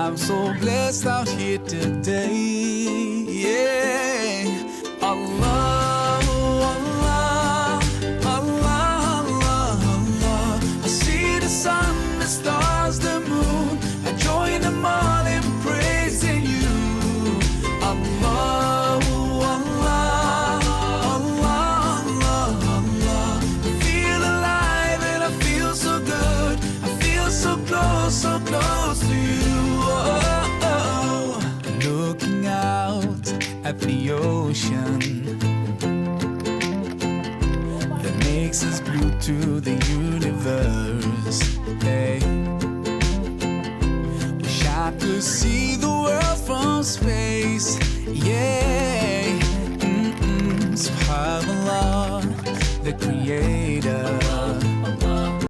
I'm so blessed out here today. Yeah. Allah, Allah, Allah, Allah, Allah. I see the sun, the stars, the moon. I join them all in praising you. Allah, Allah, Allah, Allah, Allah. I feel alive and I feel so good. I feel so close to you. Oh, oh. Looking out at the ocean that makes us blue to the universe.